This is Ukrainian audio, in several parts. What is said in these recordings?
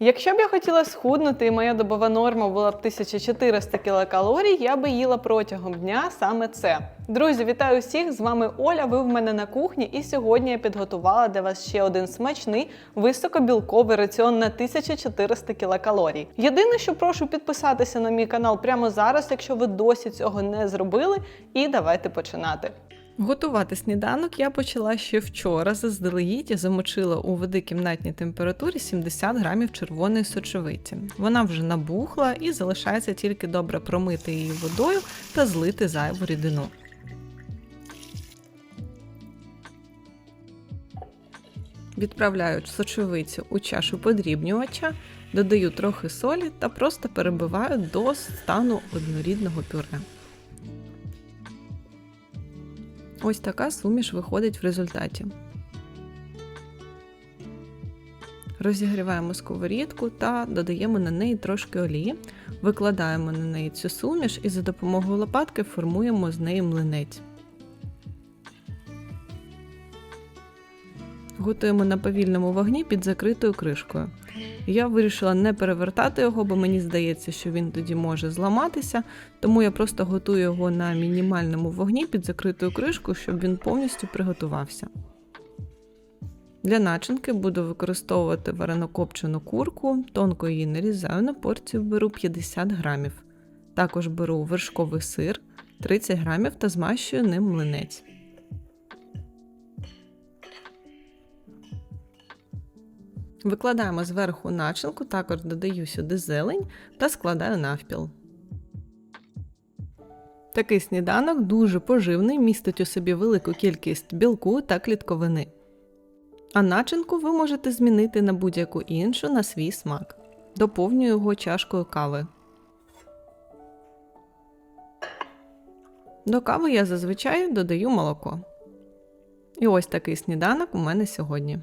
Якщо б я хотіла схуднути і моя добова норма була б 1400 кілокалорій, я би їла протягом дня саме це. Друзі, вітаю всіх! З вами Оля, ви в мене на кухні, і сьогодні я підготувала для вас ще один смачний, високобілковий раціон на 1400 кілокалорій. Єдине, що прошу підписатися на мій канал прямо зараз, якщо ви досі цього не зробили, і давайте починати. Готувати сніданок я почала ще вчора. Заздалегідь я замочила у води кімнатній температурі 70 грамів червоної сочевиці. Вона вже набухла і залишається тільки добре промити її водою та злити зайву рідину. Відправляю сочевицю у чашу подрібнювача, додаю трохи солі та просто перебиваю до стану однорідного пюре. Ось така суміш виходить в результаті. Розігріваємо сковорідку та додаємо на неї трошки олії, викладаємо на неї цю суміш і за допомогою лопатки формуємо з неї млинець. Готуємо на повільному вогні під закритою кришкою. Я вирішила не перевертати його, бо мені здається, що він тоді може зламатися, тому я просто готую його на мінімальному вогні під закритою кришкою, щоб він повністю приготувався. Для начинки буду використовувати варено-копчену курку, тонко її нарізаю, на порцію беру 50 грамів. Також беру вершковий сир 30 грамів та змащую ним млинець. Викладаємо зверху начинку, також додаю сюди зелень та складаю навпіл. Такий сніданок дуже поживний, містить у собі велику кількість білку та клітковини. А начинку ви можете змінити на будь-яку іншу на свій смак. Доповнюю його чашкою кави. До кави я зазвичай додаю молоко. І ось такий сніданок у мене сьогодні.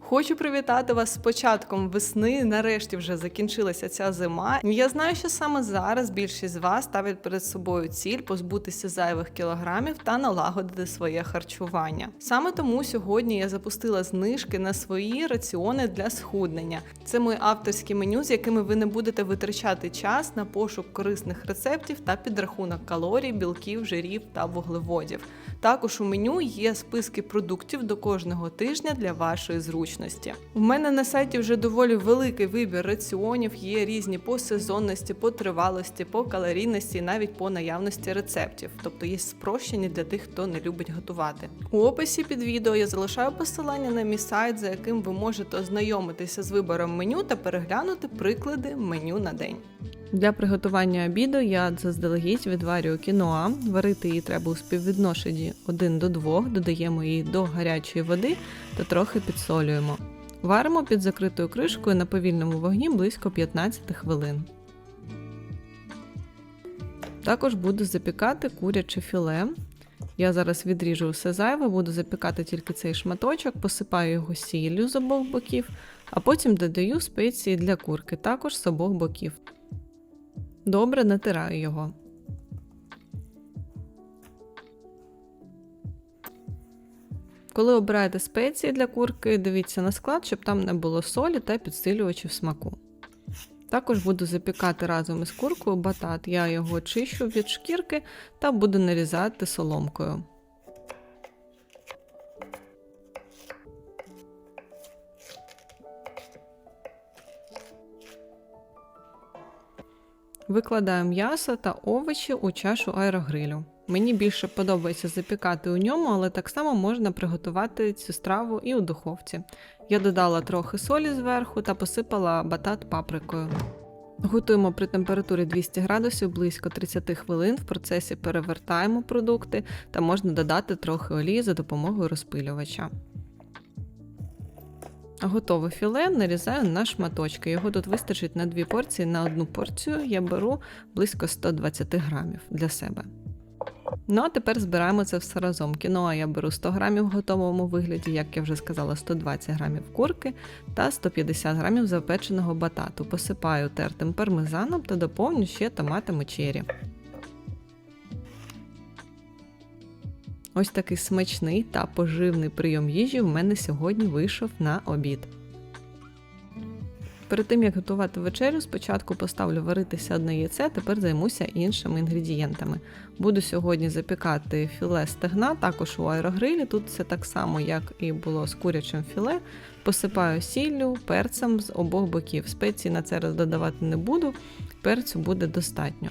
Хочу привітати вас з початком весни, нарешті вже закінчилася ця зима. Я знаю, що саме зараз більшість з вас ставить перед собою ціль позбутися зайвих кілограмів та налагодити своє харчування. Саме тому сьогодні я запустила знижки на свої раціони для схуднення. Це мої авторські меню, з якими ви не будете витрачати час на пошук корисних рецептів та підрахунок калорій, білків, жирів та вуглеводів. Також у меню є списки продуктів до кожного тижня для вашої зручності. У мене на сайті вже доволі великий вибір раціонів, є різні по сезонності, по тривалості, по калорійності і навіть по наявності рецептів. Тобто є спрощені для тих, хто не любить готувати. У описі під відео я залишаю посилання на мій сайт, за яким ви можете ознайомитися з вибором меню та переглянути приклади меню на день. Для приготування обіду я заздалегідь відварюю кіноа. Варити її треба у співвідношенні 1 до 2, додаємо її до гарячої води та трохи підсолюємо. Варимо під закритою кришкою на повільному вогні близько 15 хвилин. Також буду запікати куряче філе. Я зараз відріжу все зайве, буду запікати тільки цей шматочок, посипаю його сіллю з обох боків, а потім додаю спеції для курки, також з обох боків. Добре натираю його. Коли обираєте спеції для курки, дивіться на склад, щоб там не було солі та підсилювачів смаку. Також буду запікати разом із куркою батат. Я його чищу від шкірки та буду нарізати соломкою. Викладаю м'ясо та овочі у чашу аерогрилю. Мені більше подобається запікати у ньому, але так само можна приготувати цю страву і у духовці. Я додала трохи солі зверху та посипала батат паприкою. Готуємо при температурі 200 градусів близько 30 хвилин, в процесі перевертаємо продукти та можна додати трохи олії за допомогою розпилювача. Готове філе нарізаю на шматочки. Його тут вистачить на 2 порції. На одну порцію я беру близько 120 грамів для себе. Ну а тепер збираємо це все разом. Кіноа я беру 100 грамів в готовому вигляді, як я вже сказала, 120 грамів курки та 150 грамів запеченого батату. Посипаю тертим пармезаном та доповню ще томатами черрі. Ось такий смачний та поживний прийом їжі в мене сьогодні вийшов на обід. Перед тим, як готувати вечерю, спочатку поставлю варитися одне яйце, тепер займуся іншими інгредієнтами. Буду сьогодні запікати філе стегна, також у аерогрилі, тут все так само, як і було з курячим філе. Посипаю сіллю, перцем з обох боків. Спеції на це раз додавати не буду, перцю буде достатньо.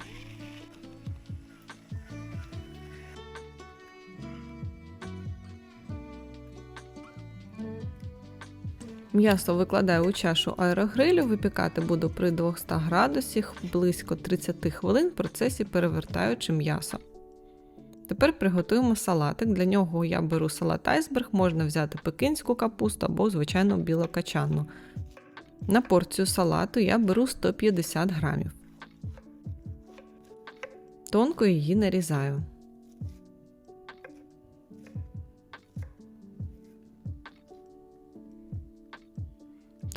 М'ясо викладаю у чашу аерогрилю, випікати буду при 200 градусах близько 30 хвилин в процесі перевертаючи м'ясо. Тепер приготуємо салатик. Для нього я беру салат айсберг, можна взяти пекінську капусту або звичайно білокачанну. На порцію салату я беру 150 грамів. Тонко її нарізаю.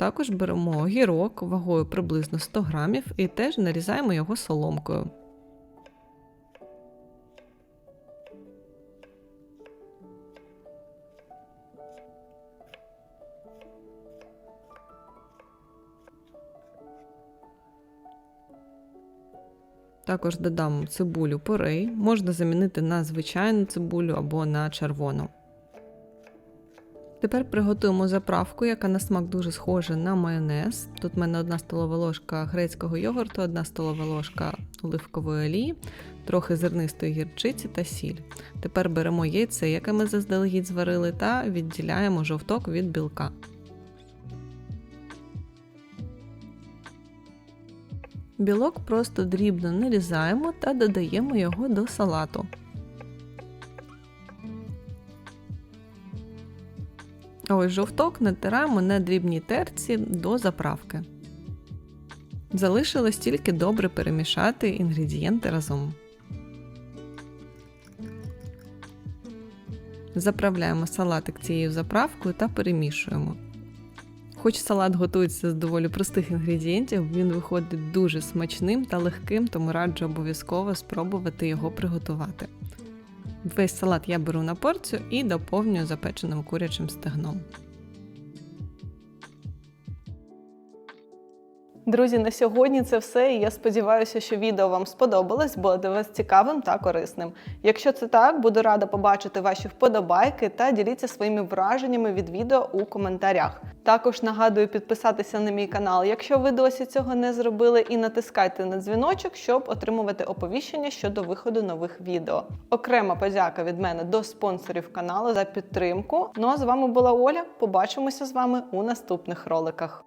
Також беремо огірок вагою приблизно 100 грамів і теж нарізаємо його соломкою. Також додам цибулю порей, можна замінити на звичайну цибулю або на червону. Тепер приготуємо заправку, яка на смак дуже схожа на майонез. Тут в мене 1 столова ложка грецького йогурту, 1 столова ложка оливкової олії, трохи зернистої гірчиці та сіль. Тепер беремо яйце, яке ми заздалегідь зварили, та відділяємо жовток від білка. Білок просто дрібно нарізаємо та додаємо його до салату. А ось жовток натираємо на дрібній терці до заправки. Залишилось тільки добре перемішати інгредієнти разом. Заправляємо салатик цією заправкою та перемішуємо. Хоч салат готується з доволі простих інгредієнтів, він виходить дуже смачним та легким, тому раджу обов'язково спробувати його приготувати. Весь салат я беру на порцію і доповнюю запеченим курячим стегном. Друзі, на сьогодні це все, і я сподіваюся, що відео вам сподобалось, було для вас цікавим та корисним. Якщо це так, буду рада побачити ваші вподобайки та діліться своїми враженнями від відео у коментарях. Також нагадую підписатися на мій канал, якщо ви досі цього не зробили, і натискайте на дзвіночок, щоб отримувати оповіщення щодо виходу нових відео. Окрема подяка від мене до спонсорів каналу за підтримку. Ну а з вами була Оля, побачимося з вами у наступних роликах.